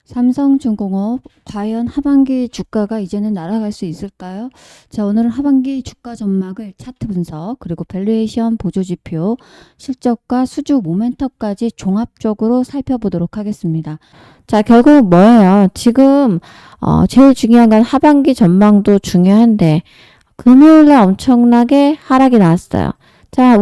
삼성중공업 과연 하반기 주가가 이제는 날아갈 수 있을까요? 자, 오늘은 하반기 주가 전망을 차트 분석, 그리고 밸류에이션 보조지표, 실적과 수주 모멘텀까지 종합적으로 살펴보도록 하겠습니다. 자, 결국 뭐예요? 지금 제일 중요한 건 하반기 전망도 중요한데 금요일날 엄청나게 하락이 나왔어요. 자,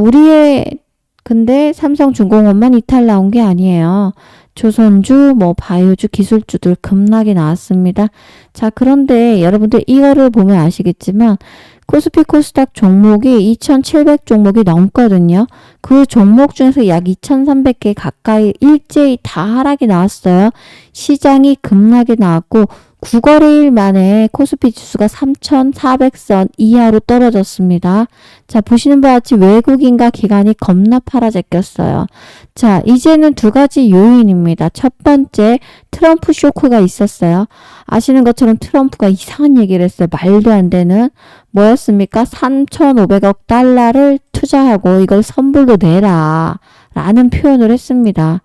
근데 삼성중공업만 이탈 나온 게 아니에요. 조선주, 바이오주, 기술주들 급락이 나왔습니다. 자, 그런데 여러분들 이거를 보면 아시겠지만 코스피 코스닥 종목이 2,700 종목이 넘거든요. 그 종목 중에서 약 2,300개 가까이 일제히 다 하락이 나왔어요. 시장이 급락이 나왔고 9거래일 만에 코스피 지수가 3,400선 이하로 떨어졌습니다. 자, 보시는 바와 같이 외국인과 기관이 겁나 팔아제꼈어요. 자, 이제는 두 가지 요인입니다. 첫 번째, 트럼프 쇼크가 있었어요. 아시는 것처럼 트럼프가 이상한 얘기를 했어요. 말도 안 되는. 뭐였습니까? 3,500억 달러를 투자하고 이걸 선불로 내라 라는 표현을 했습니다.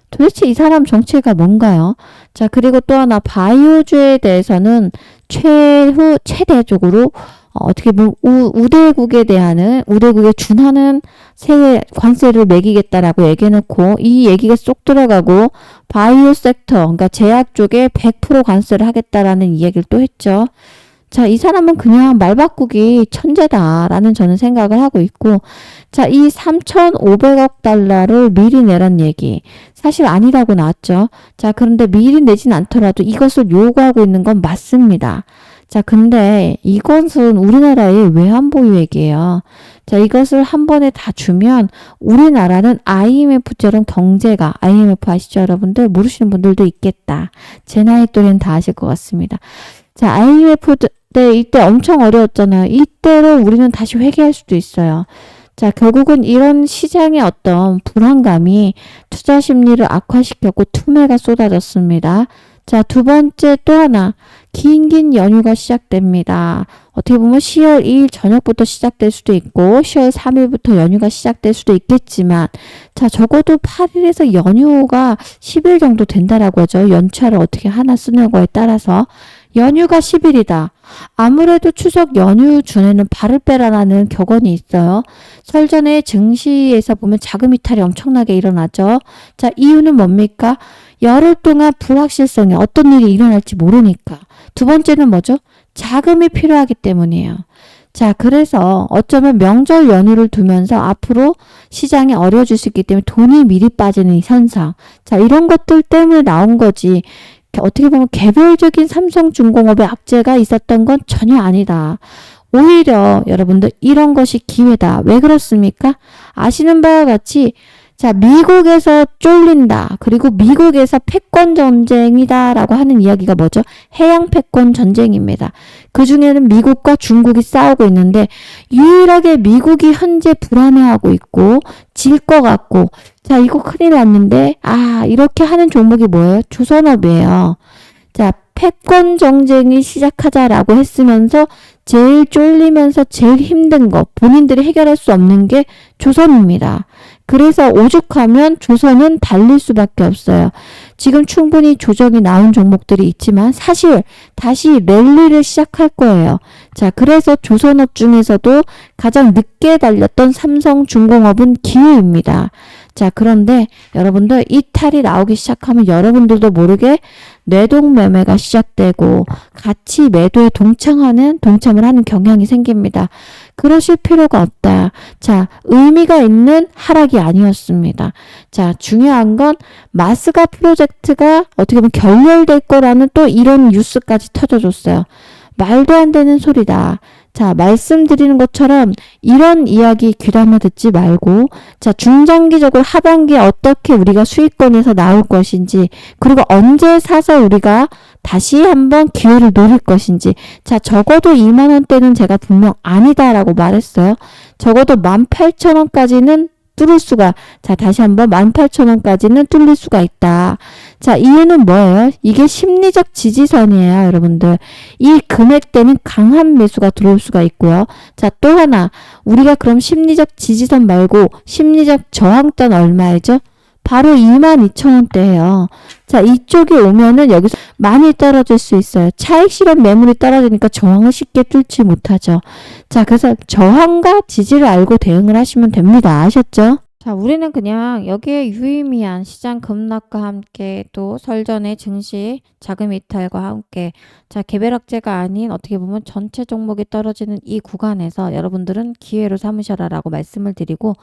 도대체 이 사람 정체가 뭔가요? 자, 그리고 또 하나 바이오주에 대해서는 최대적으로 어떻게 보면 우대국에 준하는 관세를 매기겠다라고 얘기해놓고 이 얘기가 쏙 들어가고 바이오 섹터, 그러니까 제약 쪽에 100% 관세를 하겠다라는 이야기를 또 했죠. 자, 이 사람은 그냥 말 바꾸기 천재다라는 저는 생각을 하고 있고, 자, 이 3,500억 달러를 미리 내란 얘기 사실 아니라고 나왔죠. 자, 그런데 미리 내진 않더라도 이것을 요구하고 있는 건 맞습니다. 자, 근데 이것은 우리나라의 외환보유액이에요. 자, 이것을 한 번에 다 주면 우리나라는 IMF처럼 IMF 아시죠, 여러분들? 모르시는 분들도 있겠다. 제 나이 또래는 다 아실 것 같습니다. 자, IMF 때 이때 엄청 어려웠잖아요. 이때로 우리는 다시 회귀할 수도 있어요. 자, 결국은 이런 시장의 어떤 불안감이 투자 심리를 악화시켰고 투매가 쏟아졌습니다. 자, 두 번째 또 하나, 긴 연휴가 시작됩니다. 어떻게 보면 10월 2일 저녁부터 시작될 수도 있고 10월 3일부터 연휴가 시작될 수도 있겠지만, 자, 적어도 8일에서 연휴가 10일 정도 된다라고 하죠. 연차를 어떻게 하나 쓰는 거에 따라서. 연휴가 10일이다. 아무래도 추석 연휴 중에는 발을 빼라라는 격언이 있어요. 설 전에 증시에서 보면 자금 이탈이 엄청나게 일어나죠. 자, 이유는 뭡니까? 열흘 동안 불확실성이 어떤 일이 일어날지 모르니까. 두 번째는 뭐죠? 자금이 필요하기 때문이에요. 자, 그래서 어쩌면 명절 연휴를 두면서 앞으로 시장이 어려워질 수 있기 때문에 돈이 미리 빠지는 이 현상. 자, 이런 것들 때문에 나온 거지. 어떻게 보면 개별적인 삼성중공업의 악재가 있었던 건 전혀 아니다. 오히려 여러분들 이런 것이 기회다. 왜 그렇습니까? 아시는 바와 같이, 자, 미국에서 쫄린다. 그리고 미국에서 패권 전쟁이다 라고 하는 이야기가 뭐죠? 해양 패권 전쟁입니다. 그 중에는 미국과 중국이 싸우고 있는데 유일하게 미국이 현재 불안해하고 있고 질 것 같고, 자, 이거 큰일 났는데, 이렇게 하는 종목이 뭐예요? 조선업이에요. 자, 패권 정쟁이 시작하자라고 했으면서 제일 쫄리면서 제일 힘든 거, 본인들이 해결할 수 없는 게 조선입니다. 그래서 오죽하면 조선은 달릴 수밖에 없어요. 지금 충분히 조정이 나온 종목들이 있지만 사실 다시 랠리를 시작할 거예요. 자, 그래서 조선업 중에서도 가장 늦게 달렸던 삼성중공업은 기회입니다. 자, 그런데 여러분들 이탈이 나오기 시작하면 여러분들도 모르게 뇌동매매가 시작되고 같이 매도에 동참을 하는 경향이 생깁니다. 그러실 필요가 없다. 자, 의미가 있는 하락이 아니었습니다. 자, 중요한 건 마스가 프로젝트가 어떻게 보면 결렬될 거라는 또 이런 뉴스까지 터져줬어요. 말도 안 되는 소리다. 자, 말씀드리는 것처럼 이런 이야기 귀담아 듣지 말고, 자, 중장기적으로 하반기에 어떻게 우리가 수익권에서 나올 것인지, 그리고 언제 사서 우리가 다시 한번 기회를 노릴 것인지. 자, 적어도 2만원대는 제가 분명 아니다라고 말했어요. 적어도 18,000원까지는 뚫을 수가, 자, 다시 한번 18,000원까지는 뚫릴 수가 있다. 자, 이유는 뭐예요? 이게 심리적 지지선이에요, 여러분들. 이 금액대는 강한 매수가 들어올 수가 있고요. 자, 또 하나, 우리가 그럼 심리적 지지선 말고 심리적 저항선 얼마이죠? 바로 22,000원대예요. 자, 이쪽에 오면은 여기서 많이 떨어질 수 있어요. 차익 실현 매물이 떨어지니까 저항을 쉽게 뚫지 못하죠. 자, 그래서 저항과 지지를 알고 대응을 하시면 됩니다. 아셨죠? 자, 우리는 그냥 여기에 유의미한 시장 급락과 함께 또 설전의 증시 자금 이탈과 함께 자, 개별학제가 아닌 어떻게 보면 전체 종목이 떨어지는 이 구간에서 여러분들은 기회로 삼으셔라라고 말씀을 드리고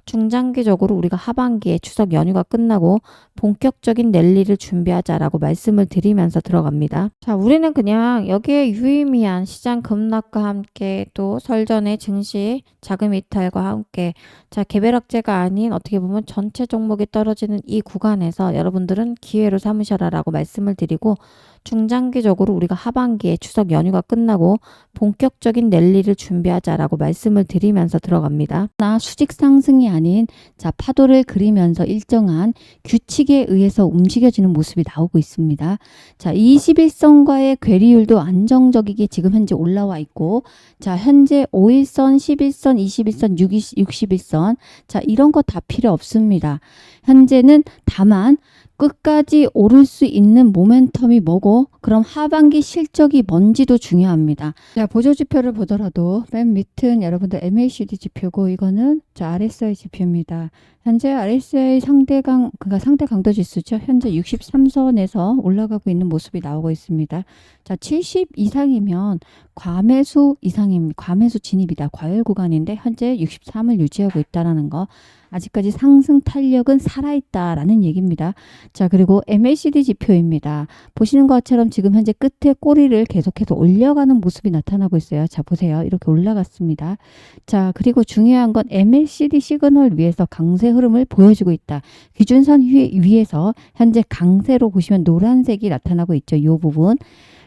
중장기적으로 우리가 하반기에 추석 연휴가 끝나고 본격적인 랠리를 준비하자라고 말씀을 드리면서 들어갑니다. 자, 우리는 그냥 여기에 유의미한 시장 급락과 함께 또 설전의 증시 자금 이탈과 함께 자, 개별학제가 아닌 어떻게 보면 전체 종목이 떨어지는 이 구간에서 여러분들은 기회로 삼으셔라라고 말씀을 드리고 중장기적으로 우리가 하반기에 추석 연휴가 끝나고 본격적인 랠리를 준비하자라고 말씀을 드리면서 들어갑니다. 나 수직 상승이 아닌 자, 파도를 그리면서 일정한 규칙에 의해서 움직여지는 모습이 나오고 있습니다. 자, 21선과의 괴리율도 안정적이게 지금 현재 올라와 있고 자, 현재 5일선, 11선, 21선, 61선 자, 이런 거 다 필요 없습니다. 현재는 다만 끝까지 오를 수 있는 모멘텀이 뭐고 그럼 하반기 실적이 뭔지도 중요합니다. 자, 보조지표를 보더라도 맨 밑은 여러분들 MACD 지표고 이거는 자, RSI 지표입니다. 현재 RSI 그러니까 상대 강도 지수죠. 현재 63선에서 올라가고 있는 모습이 나오고 있습니다. 자, 70 이상이면 과매수 이상입니다. 과매수 진입이다. 과열 구간인데 현재 63을 유지하고 있다는 거. 아직까지 상승 탄력은 살아있다라는 얘기입니다. 자, 그리고 MACD 지표입니다. 보시는 것처럼 지금 현재 끝에 꼬리를 계속해서 올려가는 모습이 나타나고 있어요. 자, 보세요. 이렇게 올라갔습니다. 자, 그리고 중요한 건 MACD 시그널 위에서 강세 흐름을 보여주고 있다. 기준선 위에서 현재 강세로 보시면 노란색이 나타나고 있죠. 이 부분.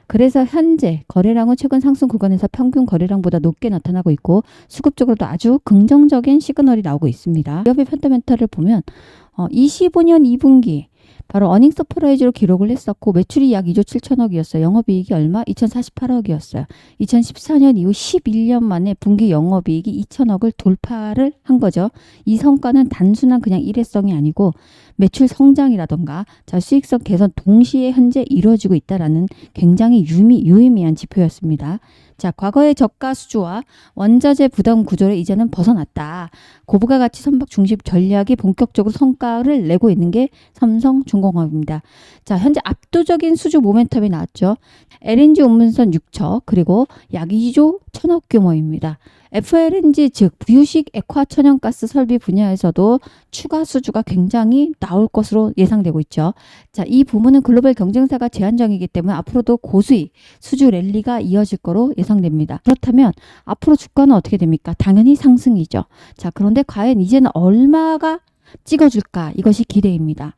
그래서 현재 거래량은 최근 상승 구간에서 평균 거래량보다 높게 나타나고 있고 수급적으로도 아주 긍정적인 시그널이 나오고 있습니다. 기업의 펀더멘탈을 보면 25년 2분기 바로 어닝 서프라이즈로 기록을 했었고 매출이 약 2조 7천억이었어요. 영업이익이 얼마? 2048억이었어요. 2014년 이후 11년 만에 분기 영업이익이 2천억을 돌파를 한 거죠. 이 성과는 단순한 그냥 일회성이 아니고 매출 성장이라던가 자, 수익성 개선 동시에 현재 이루어지고 있다라는 굉장히 유의미한 지표였습니다. 자, 과거의 저가 수주와 원자재 부담 구조를 이제는 벗어났다. 고부가 가치 선박 중심 전략이 본격적으로 성과를 내고 있는 게 삼성중공업입니다. 자, 현재 압도적인 수주 모멘텀이 나왔죠. LNG 운문선 6척 그리고 약 2조 1천억 규모입니다. FLNG 즉 부유식 액화 천연가스 설비 분야에서도 추가 수주가 굉장히 나올 것으로 예상되고 있죠. 자, 이 부문은 글로벌 경쟁사가 제한적이기 때문에 앞으로도 고수익 수주 랠리가 이어질 거로 예상됩니다. 그렇다면 앞으로 주가는 어떻게 됩니까? 당연히 상승이죠. 자, 그런데 과연 이제는 얼마가 찍어줄까? 이것이 기대입니다.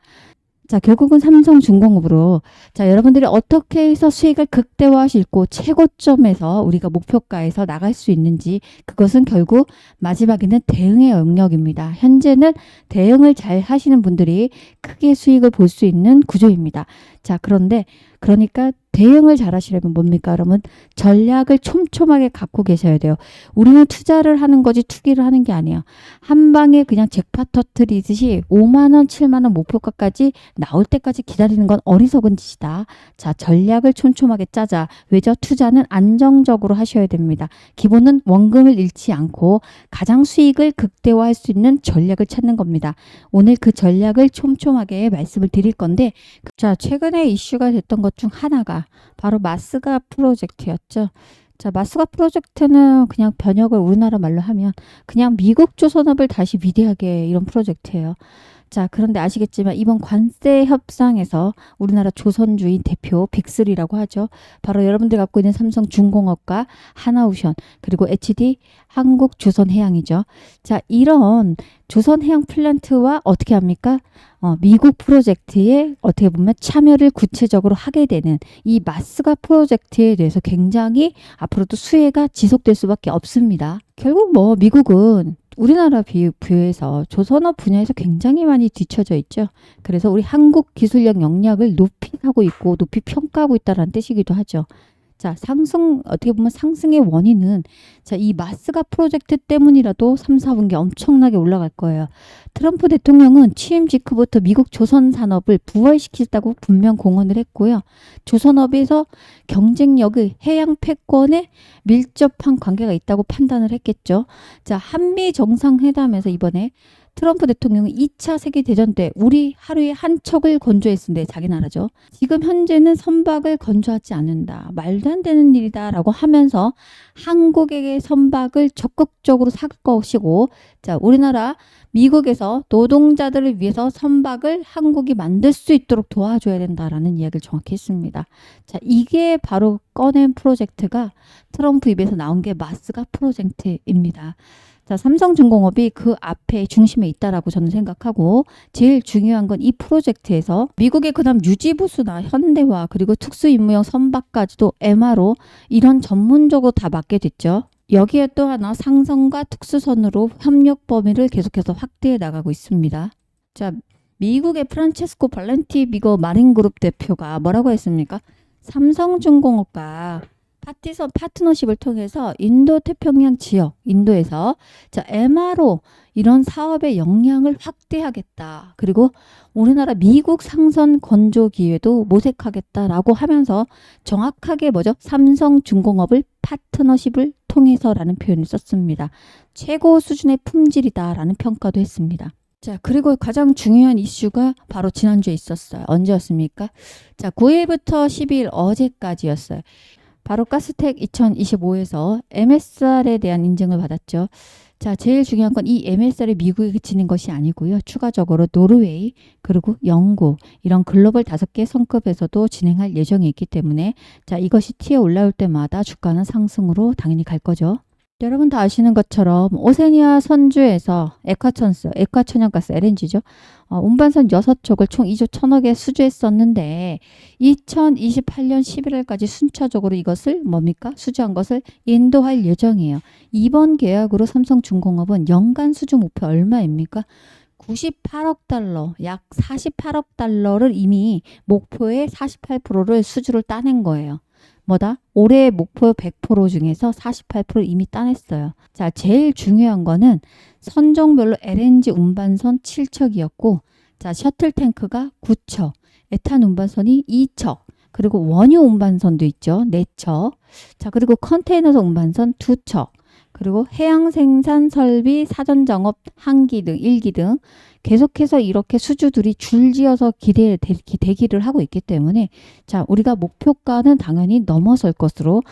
자, 결국은 삼성중공업으로 자, 여러분들이 어떻게 해서 수익을 극대화하시고 최고점에서 우리가 목표가에서 나갈 수 있는지 그것은 결국 마지막에는 대응의 영역입니다. 현재는 대응을 잘 하시는 분들이 크게 수익을 볼 수 있는 구조입니다. 자, 그러니까 대응을 잘 하시려면 뭡니까? 그러면 전략을 촘촘하게 갖고 계셔야 돼요. 우리는 투자를 하는 거지 투기를 하는 게 아니에요. 한 방에 그냥 잭팟 터트리듯이 5만 원, 7만 원 목표가까지 나올 때까지 기다리는 건 어리석은 짓이다. 자, 전략을 촘촘하게 짜자. 왜죠? 투자는 안정적으로 하셔야 됩니다. 기본은 원금을 잃지 않고 가장 수익을 극대화할 수 있는 전략을 찾는 겁니다. 오늘 그 전략을 촘촘하게 말씀을 드릴 건데 자, 최근에 이슈가 됐던 것 중 하나가 바로 마스가 프로젝트였죠. 자, 마스가 프로젝트는 그냥 번역을 우리나라 말로 하면 그냥 미국 조선업을 다시 위대하게 이런 프로젝트예요. 자, 그런데 아시겠지만 이번 관세 협상에서 우리나라 조선주인 대표 빅3라고 하죠. 바로 여러분들 갖고 있는 삼성중공업과 하나오션 그리고 HD 한국조선해양이죠. 자, 이런 조선해양 플랜트와 어떻게 합니까? 미국 프로젝트에 어떻게 보면 참여를 구체적으로 하게 되는 이 마스가 프로젝트에 대해서 굉장히 앞으로도 수혜가 지속될 수밖에 없습니다. 결국 미국은 우리나라 비교해서 조선업 분야에서 굉장히 많이 뒤처져 있죠. 그래서 우리 한국 기술력 역량을 높이 하고 있고 높이 평가하고 있다는 뜻이기도 하죠. 자, 어떻게 보면 상승의 원인은 자, 이 마스가 프로젝트 때문이라도 3, 4분기 엄청나게 올라갈 거예요. 트럼프 대통령은 취임 직후부터 미국 조선 산업을 부활시키겠다고 분명 공언을 했고요. 조선업에서 경쟁력의 해양 패권에 밀접한 관계가 있다고 판단을 했겠죠. 자, 한미 정상회담에서 이번에 트럼프 대통령은 2차 세계대전 때 우리 하루에 한 척을 건조했는데 자기 나라죠. 지금 현재는 선박을 건조하지 않는다. 말도 안 되는 일이다 라고 하면서 한국에게 선박을 적극적으로 살 것이고 자, 우리나라 미국에서 노동자들을 위해서 선박을 한국이 만들 수 있도록 도와줘야 된다라는 이야기를 정확히 했습니다. 자, 이게 바로 꺼낸 프로젝트가 트럼프 입에서 나온 게 마스가 프로젝트입니다. 자, 삼성중공업이 그 앞에 중심에 있다라고 저는 생각하고 제일 중요한 건 이 프로젝트에서 미국의 그다음 유지부수나 현대화 그리고 특수임무용 선박까지도 MRO 이런 전문적으로 다 맡게 됐죠. 여기에 또 하나 상선과 특수선으로 협력 범위를 계속해서 확대해 나가고 있습니다. 자, 미국의 프란체스코 발렌티비거 마린그룹 대표가 뭐라고 했습니까? 삼성중공업과 파트너십을 통해서 인도 태평양 지역, 인도에서 자, MRO 이런 사업의 역량을 확대하겠다. 그리고 우리나라 미국 상선 건조 기회도 모색하겠다라고 하면서 정확하게 뭐죠? 삼성중공업을 파트너십을 통해서라는 표현을 썼습니다. 최고 수준의 품질이다라는 평가도 했습니다. 자, 그리고 가장 중요한 이슈가 바로 지난주에 있었어요. 언제였습니까? 자, 9일부터 10일 어제까지였어요. 바로 가스텍 2025에서 MSR에 대한 인증을 받았죠. 자, 제일 중요한 건 이 MSR이 미국에 그치는 것이 아니고요. 추가적으로 노르웨이 그리고 영국 이런 글로벌 5개 성급에서도 진행할 예정이 있기 때문에 자, 이것이 튀어 올라올 때마다 주가는 상승으로 당연히 갈 거죠. 여러분 다 아시는 것처럼 오세니아 선주에서 액화천연가스 LNG죠. 운반선 6척을 총 2조 1,000억에 수주했었는데 2028년 11월까지 순차적으로 이것을 수주한 것을 인도할 예정이에요. 이번 계약으로 삼성중공업은 연간 수주 목표 얼마입니까? 98억 달러, 약 48억 달러를 이미 목표의 48%를 수주를 따낸 거예요. 올해의 목표 100% 중에서 48% 이미 따냈어요. 자, 제일 중요한 거는 선종별로 LNG 운반선 7척이었고, 자, 셔틀 탱크가 9척, 에탄 운반선이 2척, 그리고 원유 운반선도 있죠. 4척. 자, 그리고 컨테이너선 운반선 2척, 그리고 해양 생산 설비 사전 작업 항기 등 1기 등 계속해서 이렇게 수주들이 줄지어서 대기를 하고 있기 때문에 자, 우리가 목표가는 당연히 넘어설 것으로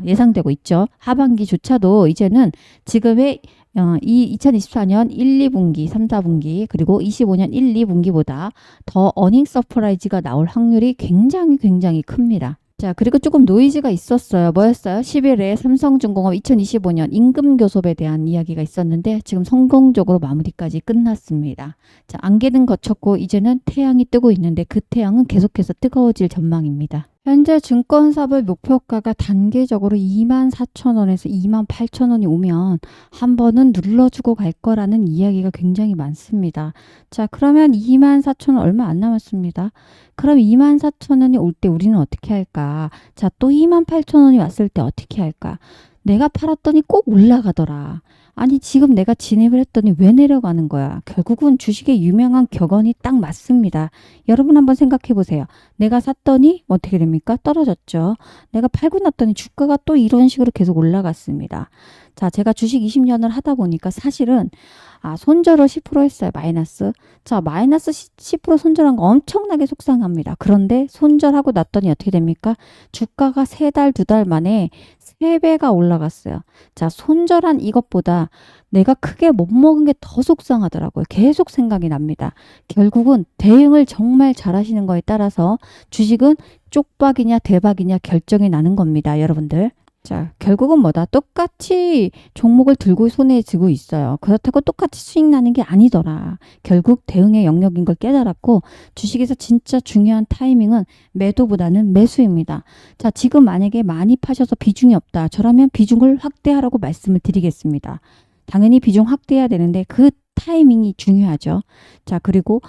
예상되고 있죠. 하반기조차도 이제는 지금의 2024년 1, 2분기, 3, 4분기 그리고 25년 1, 2분기보다 더 어닝 서프라이즈가 나올 확률이 굉장히 큽니다. 자, 그리고 조금 노이즈가 있었어요. 뭐였어요? 10일에 삼성중공업 2025년 임금 교섭에 대한 이야기가 있었는데 지금 성공적으로 마무리까지 끝났습니다. 자, 안개는 거쳤고 이제는 태양이 뜨고 있는데 그 태양은 계속해서 뜨거워질 전망입니다. 현재 증권사별 목표가가 단계적으로 24,000원에서 28,000원이 오면 한 번은 눌러주고 갈 거라는 이야기가 굉장히 많습니다. 자, 그러면 24,000원 얼마 안 남았습니다. 그럼 24,000원이 올 때 우리는 어떻게 할까? 자, 또 28,000원이 왔을 때 어떻게 할까? 내가 팔았더니 꼭 올라가더라. 아니, 지금 내가 진입을 했더니 왜 내려가는 거야? 결국은 주식의 유명한 격언이 딱 맞습니다. 여러분 한번 생각해 보세요. 내가 샀더니 어떻게 됩니까? 떨어졌죠. 내가 팔고 났더니 주가가 또 이런 식으로 계속 올라갔습니다. 자, 제가 주식 20년을 하다 보니까 사실은 손절을 10% 했어요. 마이너스. 자, 마이너스 10% 손절한 거 엄청나게 속상합니다. 그런데 손절하고 났더니 어떻게 됩니까? 주가가 3달, 2달 만에 3배가 올라갔어요. 자, 손절한 이것보다 내가 크게 못 먹은 게 더 속상하더라고요. 계속 생각이 납니다. 결국은 대응을 정말 잘하시는 거에 따라서 주식은 쪽박이냐 대박이냐 결정이 나는 겁니다. 여러분들. 자, 결국은 똑같이 종목을 들고 손에 쥐고 있어요. 그렇다고 똑같이 수익 나는 게 아니더라. 결국 대응의 영역인 걸 깨달았고 주식에서 진짜 중요한 타이밍은 매도보다는 매수입니다. 자, 지금 만약에 많이 파셔서 비중이 없다. 저라면 비중을 확대하라고 말씀을 드리겠습니다. 당연히 비중 확대해야 되는데 그 타이밍이 중요하죠. 자, 그리고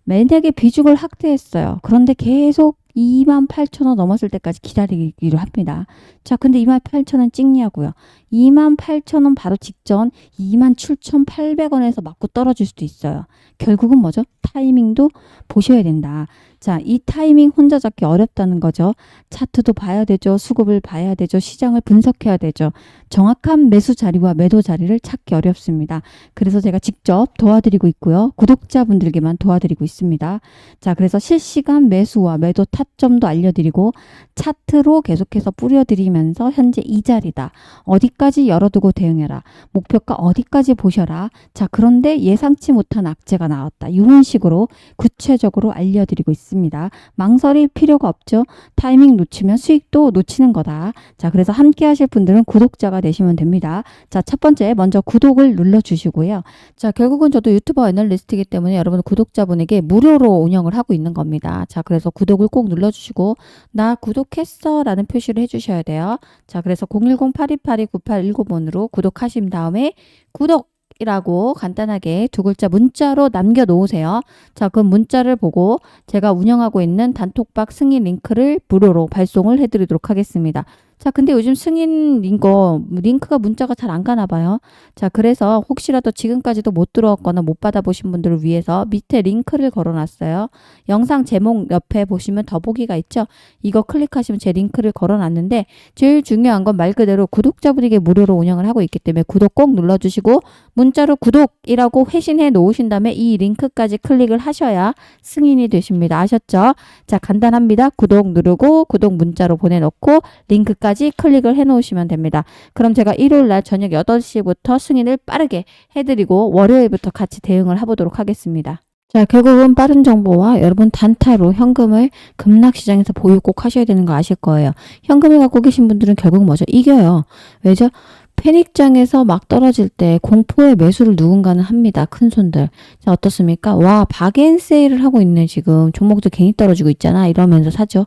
만약에 비중을 확대했어요. 그런데 계속 28,000원 넘었을 때까지 기다리기로 합니다. 자, 근데 28,000원 찍냐고요. 28,000원 바로 직전 27,800원에서 맞고 떨어질 수도 있어요. 결국은 뭐죠? 타이밍도 보셔야 된다. 자, 이 타이밍 혼자 잡기 어렵다는 거죠. 차트도 봐야 되죠. 수급을 봐야 되죠. 시장을 분석해야 되죠. 정확한 매수 자리와 매도 자리를 찾기 어렵습니다. 그래서 제가 직접 도와드리고 있고요. 구독자분들께만 도와드리고 있습니다. 자, 그래서 실시간 매수와 매도 타점도 알려드리고 차트로 계속해서 뿌려드리면서 현재 이 자리다. 어디까지 열어두고 대응해라. 목표가 어디까지 보셔라. 자, 그런데 예상치 못한 악재가 나왔다. 이런 식으로 구체적으로 알려드리고 있습니다. 망설일 필요가 없죠. 타이밍 놓치면 수익도 놓치는 거다. 자, 그래서 함께 하실 분들은 구독자가 되시면 됩니다. 자, 첫 번째 먼저 구독을 눌러주시고요. 자, 결국은 저도 유튜버 애널리스트이기 때문에 여러분 구독자분에게 무료로 운영을 하고 있는 겁니다. 자, 그래서 구독을 꼭 눌러주시고 나 구독했어 라는 표시를 해주셔야 돼요. 자, 그래서 010-8282-9819번으로 구독하신 다음에 구독 이라고 간단하게 두 글자 문자로 남겨놓으세요. 자, 그 문자를 보고 제가 운영하고 있는 단톡방 승인 링크를 무료로 발송을 해드리도록 하겠습니다. 자, 근데 요즘 승인 링크가 문자가 잘 안 가나 봐요. 자, 그래서 혹시라도 지금까지도 못 들어왔거나 못 받아보신 분들을 위해서 밑에 링크를 걸어놨어요. 영상 제목 옆에 보시면 더보기가 있죠. 이거 클릭하시면 제 링크를 걸어놨는데 제일 중요한 건 말 그대로 구독자분에게 무료로 운영을 하고 있기 때문에 구독 꼭 눌러주시고 문자로 구독이라고 회신해 놓으신 다음에 이 링크까지 클릭을 하셔야 승인이 되십니다. 아셨죠? 자, 간단합니다. 구독 누르고 구독 문자로 보내놓고 링크까지 클릭을 해 놓으시면 됩니다. 그럼 제가 일요일 날 저녁 8시부터 승인을 빠르게 해드리고 월요일부터 같이 대응을 해보도록 하겠습니다. 자, 결국은 빠른 정보와 여러분 단타로 현금을 급락시장에서 보유 꼭 하셔야 되는 거 아실 거예요. 현금을 갖고 계신 분들은 결국 뭐죠? 이겨요. 왜죠? 패닉장에서 막 떨어질 때 공포의 매수를 누군가는 합니다. 큰 손들. 자, 어떻습니까? 와, 박앤세일을 하고 있네. 지금 종목도 괜히 떨어지고 있잖아. 이러면서 사죠.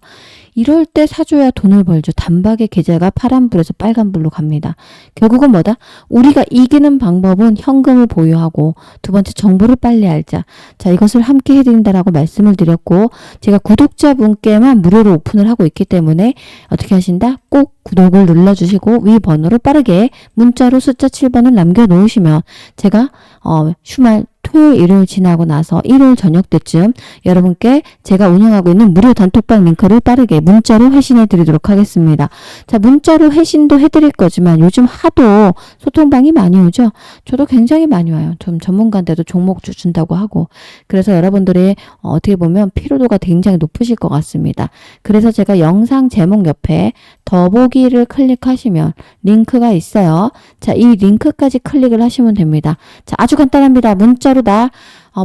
이럴 때 사줘야 돈을 벌죠. 단박에 계좌가 파란불에서 빨간불로 갑니다. 결국은 뭐다? 우리가 이기는 방법은 현금을 보유하고 두 번째 정보를 빨리 알자. 자, 이것을 함께 해드린다라고 말씀을 드렸고 제가 구독자분께만 무료로 오픈을 하고 있기 때문에 어떻게 하신다? 꼭 구독을 눌러주시고 위 번호로 빠르게 문자로 숫자 7번을 남겨놓으시면 제가 주말 토요일 일요일 지나고 나서 일요일 저녁 때쯤 여러분께 제가 운영하고 있는 무료 단톡방 링크를 빠르게 문자로 회신해 드리도록 하겠습니다. 자, 문자로 회신도 해드릴 거지만 요즘 하도 소통방이 많이 오죠. 저도 굉장히 많이 와요. 좀 전문가인데도 종목 준다고 하고 그래서 여러분들의 어떻게 보면 피로도가 굉장히 높으실 것 같습니다. 그래서 제가 영상 제목 옆에 더보기를 클릭하시면 링크가 있어요. 자, 이 링크까지 클릭을 하시면 됩니다. 자, 아주 간단합니다. 문자로 나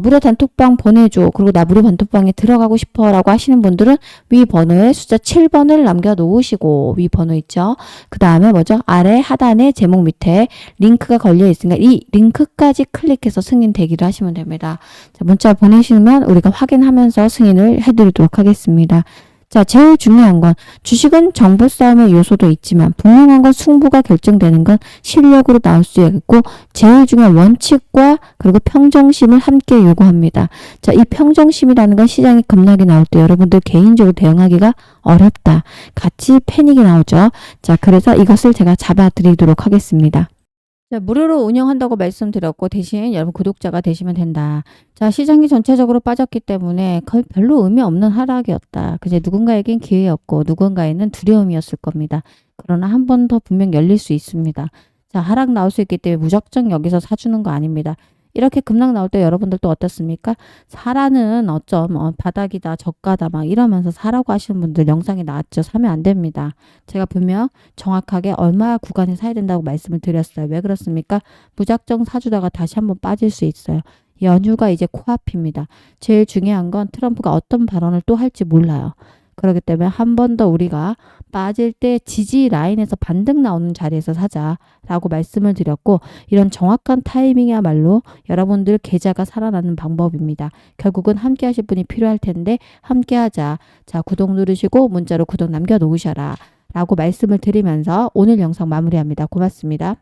무료 단톡방 보내줘. 그리고 나 무료 단톡방에 들어가고 싶어 라고 하시는 분들은 위 번호에 숫자 7번을 남겨놓으시고 위 번호 있죠. 그 다음에 뭐죠? 아래 하단에 제목 밑에 링크가 걸려 있으니까 이 링크까지 클릭해서 승인 대기를 하시면 됩니다. 자, 문자 보내시면 우리가 확인하면서 승인을 해드리도록 하겠습니다. 자, 제일 중요한 건 주식은 정보 싸움의 요소도 있지만 분명한 건 승부가 결정되는 건 실력으로 나올 수 있고 제일 중요한 원칙과 그리고 평정심을 함께 요구합니다. 자, 이 평정심이라는 건 시장이 급락이 나올 때 여러분들 개인적으로 대응하기가 어렵다. 같이 패닉이 나오죠. 자, 그래서 이것을 제가 잡아드리도록 하겠습니다. 자, 무료로 운영한다고 말씀드렸고 대신 여러분 구독자가 되시면 된다. 자, 시장이 전체적으로 빠졌기 때문에 거의 별로 의미 없는 하락이었다. 그제 누군가에겐 기회였고 누군가에는 두려움이었을 겁니다. 그러나 한 번 더 분명 열릴 수 있습니다. 자, 하락 나올 수 있기 때문에 무작정 여기서 사주는 거 아닙니다. 이렇게 급락 나올 때 여러분들 또 어떻습니까? 사라는 어쩜 바닥이다 저가다 막 이러면서 사라고 하시는 분들 영상이 나왔죠. 사면 안 됩니다. 제가 분명 정확하게 얼마 구간에 사야 된다고 말씀을 드렸어요. 왜 그렇습니까? 무작정 사주다가 다시 한번 빠질 수 있어요. 연휴가 이제 코앞입니다. 제일 중요한 건 트럼프가 어떤 발언을 또 할지 몰라요. 그렇기 때문에 한 번 더 우리가 빠질 때 지지 라인에서 반등 나오는 자리에서 사자라고 말씀을 드렸고 이런 정확한 타이밍이야말로 여러분들 계좌가 살아나는 방법입니다. 결국은 함께 하실 분이 필요할 텐데 함께 하자. 자, 구독 누르시고 문자로 구독 남겨놓으셔라 라고 말씀을 드리면서 오늘 영상 마무리합니다. 고맙습니다.